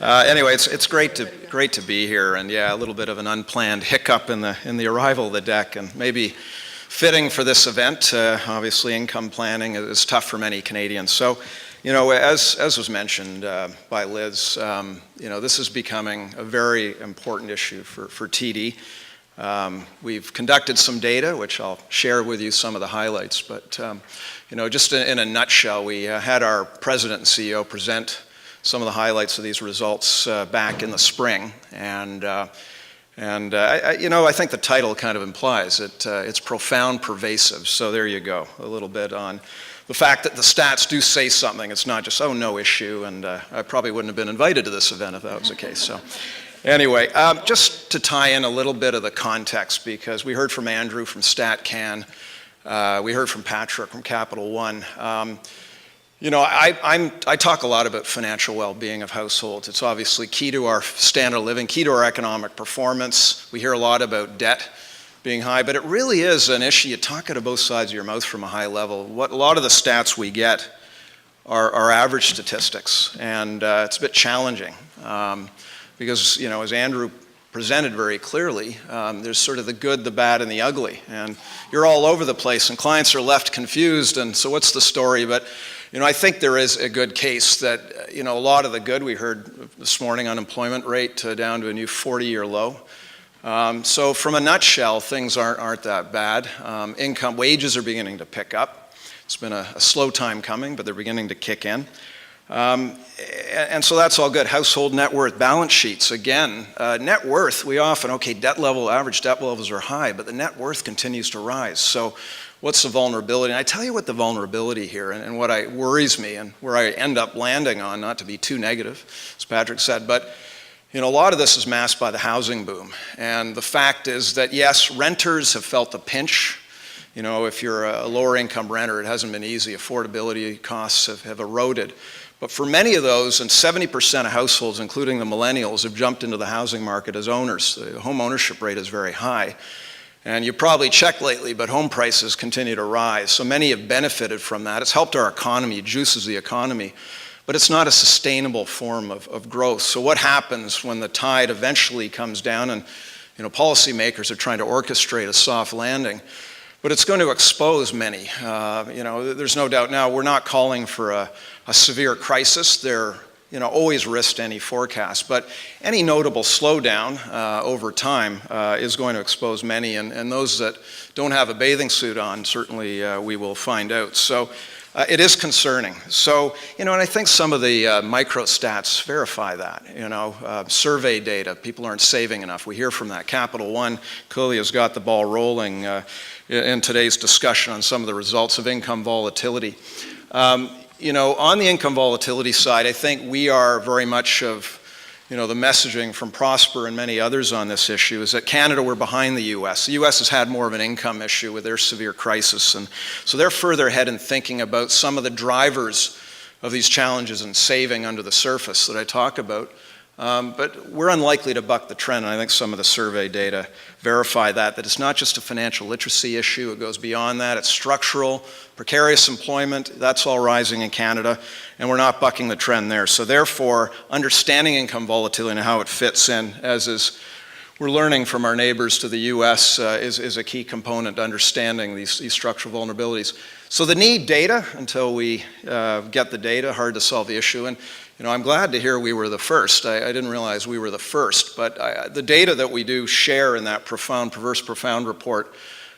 Anyway, it's great to be here, and yeah, a little bit of an unplanned hiccup in the arrival of the deck, and maybe fitting for this event. Obviously, income planning is tough for many Canadians. So, as was mentioned by Liz, this is becoming a very important issue for TD. We've conducted some data, which I'll share with you some of the highlights, but just in a nutshell, we had our president and CEO present some of the highlights of these results back in the spring, and I think the title kind of implies it. It's profound, pervasive. So there you go, a little bit on the fact that the stats do say something. It's not just, oh, no issue, and I probably wouldn't have been invited to this event if that was the case. So anyway, just to tie in a little bit of the context, because we heard from Andrew from StatCan, we heard from Patrick from Capital One. I talk a lot about financial well-being of households. It's obviously key to our standard of living, key to our economic performance. We hear a lot about debt being high, but it really is an issue. You talk out of both sides of your mouth from a high level. What a lot of the stats we get are average statistics, and it's a bit challenging because, as Andrew presented very clearly, there's sort of the good, the bad, and the ugly, and you're all over the place, and clients are left confused, and so what's the story? But I think there is a good case that, a lot of the good, we heard this morning, unemployment rate down to a new 40-year low. So from a nutshell, things aren't that bad. Wages are beginning to pick up. It's been a slow time coming, but they're beginning to kick in. And so that's all good. Household net worth, balance sheets, again, net worth, we often, average debt levels are high, but the net worth continues to rise. So what's the vulnerability? And I tell you what the vulnerability here and what worries me and where I end up landing on, not to be too negative, as Patrick said, but a lot of this is masked by the housing boom. And the fact is that, yes, renters have felt the pinch. If you're a lower income renter, it hasn't been easy. Affordability costs have eroded. But for many of those, and 70% of households, including the millennials, have jumped into the housing market as owners. The home ownership rate is very high. And you probably checked lately, but home prices continue to rise. So many have benefited from that. It's helped our economy, it juices the economy, but it's not a sustainable form of growth. So what happens when the tide eventually comes down and policymakers are trying to orchestrate a soft landing? But it's going to expose many. There's no doubt now we're not calling for a severe crisis. There always risk to any forecast, but any notable slowdown over time is going to expose many, and those that don't have a bathing suit on, certainly we will find out. So it is concerning. So, and I think some of the micro stats verify that. Survey data, people aren't saving enough. We hear from that. Capital One clearly has got the ball rolling in today's discussion on some of the results of income volatility. On the income volatility side, I think we are very much of, the messaging from Prosper and many others on this issue is that Canada, we're behind the U.S. The U.S. has had more of an income issue with their severe crisis, and so they're further ahead in thinking about some of the drivers of these challenges and saving under the surface that I talk about. But we're unlikely to buck the trend, and I think some of the survey data verify that it's not just a financial literacy issue, it goes beyond that. It's structural, precarious employment, that's all rising in Canada, and we're not bucking the trend there. So therefore, understanding income volatility and how it fits in, we're learning from our neighbors to the U.S., is a key component to understanding these structural vulnerabilities. So the need data, until we get the data, hard to solve the issue. And I'm glad to hear we were the first. I didn't realize we were the first, but the data that we do share in that profound report,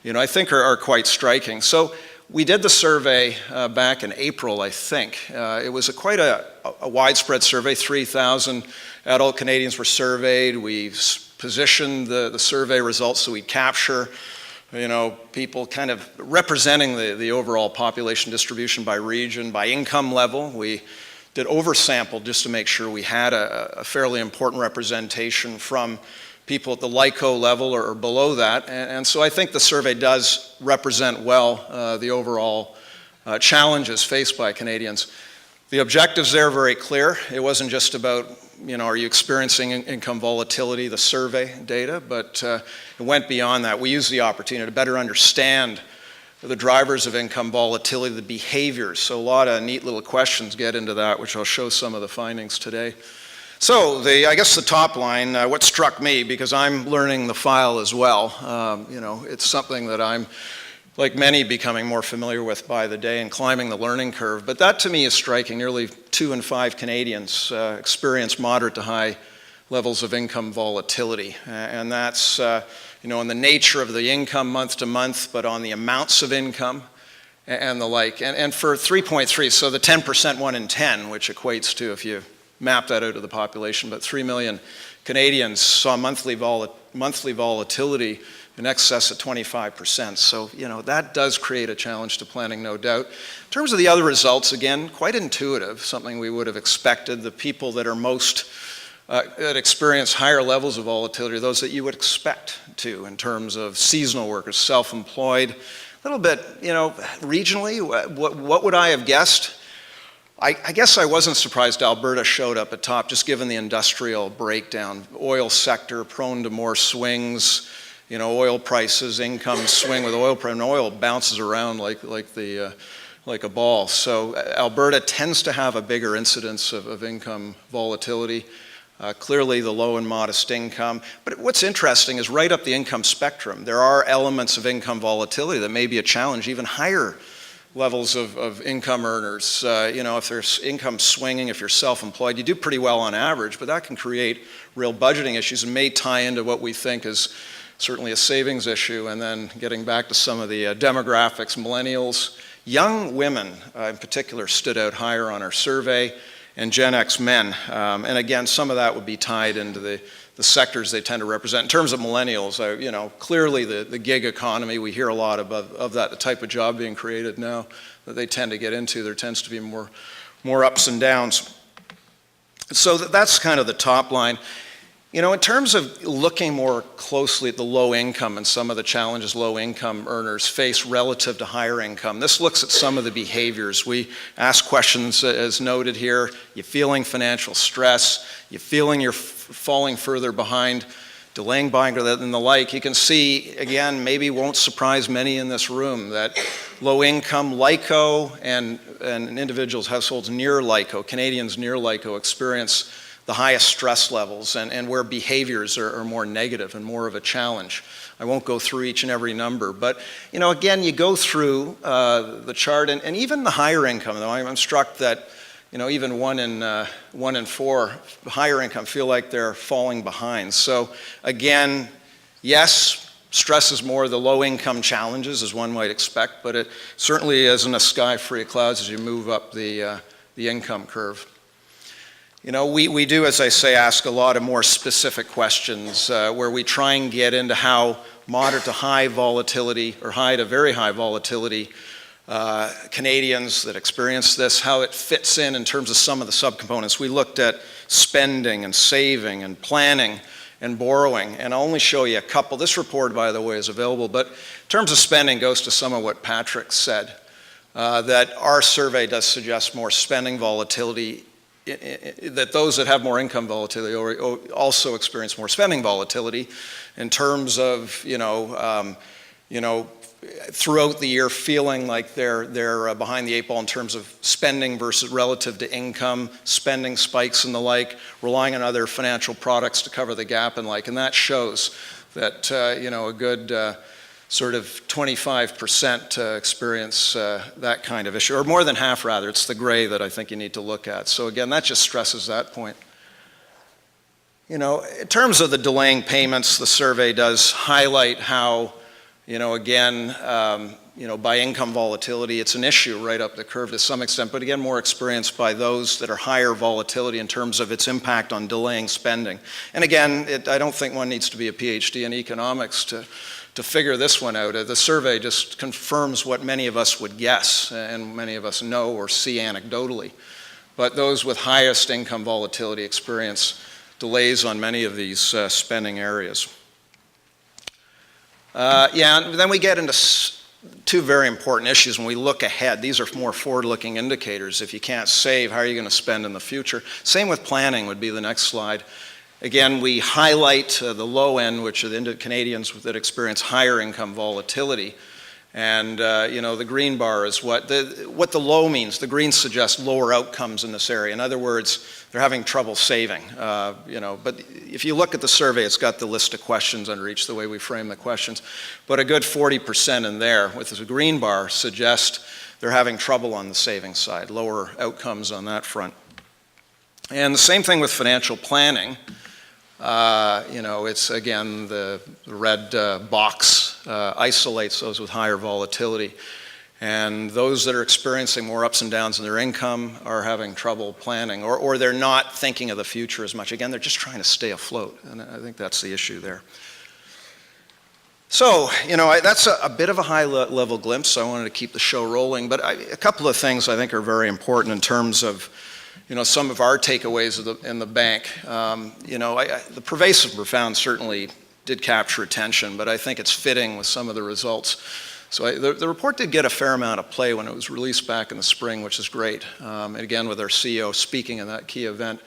I think are quite striking. So we did the survey back in April, I think. It was quite a widespread survey. 3,000 adult Canadians were surveyed. We positioned the survey results so we capture people kind of representing the overall population distribution by region, by income level. We did oversample just to make sure we had a fairly important representation from people at the LICO level or below that. And so I think the survey does represent well the overall challenges faced by Canadians. The objectives there are very clear. It wasn't just about, are you experiencing income volatility, the survey data, but it went beyond that. We used the opportunity to better understand the drivers of income volatility, the behaviors. So a lot of neat little questions get into that, which I'll show some of the findings today. So I guess the top line, what struck me, because I'm learning the file as well, it's something that I'm, like many, becoming more familiar with by the day and climbing the learning curve. But that to me is striking. Nearly 2 in 5 Canadians experience moderate to high levels of income volatility. And that's, in the nature of the income month to month, but on the amounts of income and the like. And for 3.3, so the 10%, 1 in 10, which equates to, if you map that out of the population, but 3 million Canadians saw monthly volatility in excess of 25%. So, that does create a challenge to planning, no doubt. In terms of the other results, again, quite intuitive, something we would have expected. The people that are most, that experience higher levels of volatility are those that you would expect to, in terms of seasonal workers, self-employed. A little bit, regionally, what would I have guessed? I guess I wasn't surprised Alberta showed up at top, just given the industrial breakdown. Oil sector prone to more swings, oil prices, income swing with oil price, and oil bounces around like a ball. So Alberta tends to have a bigger incidence of income volatility. Clearly the low and modest income. But what's interesting is right up the income spectrum, there are elements of income volatility that may be a challenge, even higher levels of income earners. If there's income swinging, if you're self-employed, you do pretty well on average, but that can create real budgeting issues and may tie into what we think is certainly a savings issue. And then getting back to some of the demographics, millennials, young women in particular stood out higher on our survey, and Gen X men. And again, some of that would be tied into the sectors they tend to represent. In terms of millennials, clearly the gig economy, we hear a lot of that, the type of job being created now that they tend to get into. There tends to be more ups and downs. So that's kind of the top line. In terms of looking more closely at the low income and some of the challenges low income earners face relative to higher income, this looks at some of the behaviors. We ask questions as noted here. You feeling financial stress? You feeling you're falling further behind, delaying buying, and the like? You can see, again, maybe won't surprise many in this room, that low income, LICO, and individuals, households near LICO, Canadians near LICO, experience the highest stress levels and where behaviors are more negative and more of a challenge. I won't go through each and every number, but again, you go through the chart, and even the higher income, though, I'm struck that even 1 in 4 higher income feel like they're falling behind. So again, yes, stress is more the low income challenges, as one might expect, but it certainly isn't a sky free of clouds as you move up the income curve. We do, as I say, ask a lot of more specific questions where we try and get into how moderate to high volatility or high to very high volatility Canadians that experience this, how it fits in terms of some of the subcomponents. We looked at spending and saving and planning and borrowing, and I'll only show you a couple. This report, by the way, is available, but in terms of spending goes to some of what Patrick said, that our survey does suggest more spending volatility, that those that have more income volatility also experience more spending volatility in terms of, throughout the year feeling like they're behind the 8 ball in terms of spending versus relative to income, spending spikes and the like, relying on other financial products to cover the gap and like, and that shows that, a good sort of 25% experience that kind of issue, or more than half rather. It's the gray that I think you need to look at. So again, that just stresses that point. In terms of the delaying payments, the survey does highlight how, again, by income volatility, it's an issue right up the curve to some extent, but again, more experienced by those that are higher volatility in terms of its impact on delaying spending. And again, I don't think one needs to be a PhD in economics to figure this one out. The survey just confirms what many of us would guess and many of us know or see anecdotally. But those with highest income volatility experience delays on many of these spending areas. And then we get into 2 very important issues when we look ahead. These are more forward-looking indicators. If you can't save, how are you going to spend in the future? Same with planning would be the next slide. Again, we highlight the low end, which are the Canadians that experience higher income volatility. And the green bar is what the low means. The green suggests lower outcomes in this area. In other words, they're having trouble saving. But if you look at the survey, it's got the list of questions under each, the way we frame the questions. But a good 40% in there with the green bar suggest they're having trouble on the savings side, lower outcomes on that front. And the same thing with financial planning. It's again the red box isolates those with higher volatility. And those that are experiencing more ups and downs in their income are having trouble planning, or they're not thinking of the future as much. Again, they're just trying to stay afloat, and I think that's the issue there. So, that's a bit of a high-level glimpse, so I wanted to keep the show rolling. But a couple of things I think are very important in terms of some of our takeaways in the bank. The pervasive profound certainly did capture attention, but I think it's fitting with some of the results. So the report did get a fair amount of play when it was released back in the spring, which is great. And again, with our CEO speaking in that key event.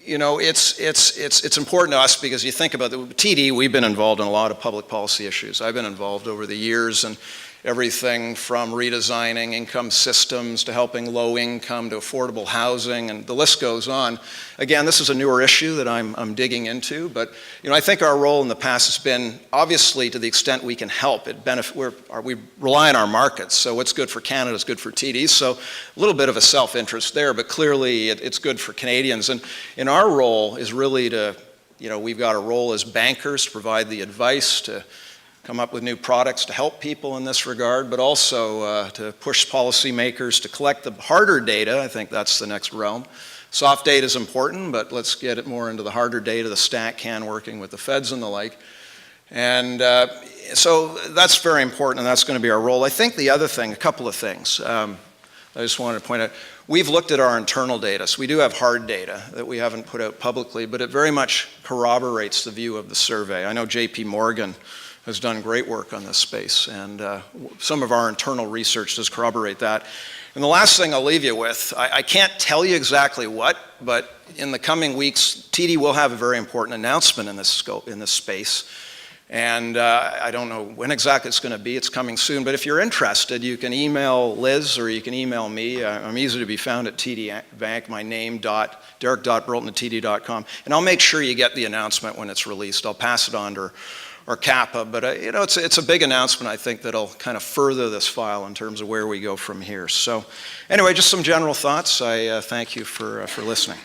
It's important to us because you think about the TD, we've been involved in a lot of public policy issues. I've been involved over the years, and everything from redesigning income systems to helping low income to affordable housing, and the list goes on. Again, this is a newer issue that I'm digging into, but I think our role in the past has been, obviously, to the extent we can help, we rely on our markets, so what's good for Canada is good for TD, so a little bit of a self-interest there, but clearly it's good for Canadians. And in our role is really to, we've got a role as bankers to provide the advice, to come up with new products to help people in this regard, but also to push policymakers to collect the harder data. I think that's the next realm. Soft data is important, but let's get it more into the harder data, the StatCan working with the feds and the like. And so that's very important, and that's going to be our role. I think the other thing, a couple of things I just wanted to point out. We've looked at our internal data, so we do have hard data that we haven't put out publicly, but it very much corroborates the view of the survey. I know JP Morgan has done great work on this space, and some of our internal research does corroborate that. And the last thing I'll leave you with, I can't tell you exactly what, but in the coming weeks, TD will have a very important announcement in this scope, in this space. And I don't know when exactly it's going to be. It's coming soon. But if you're interested, you can email Liz or you can email me. I'm easy to be found at TD Bank. My name, derek.burleton@td.com. And I'll make sure you get the announcement when it's released. I'll pass it on to or Kappa, but it's a big announcement, I think, that'll kind of further this file in terms of where we go from here. So anyway, just some general thoughts. I thank you for listening.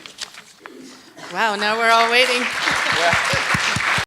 Wow, now we're all waiting. Yeah.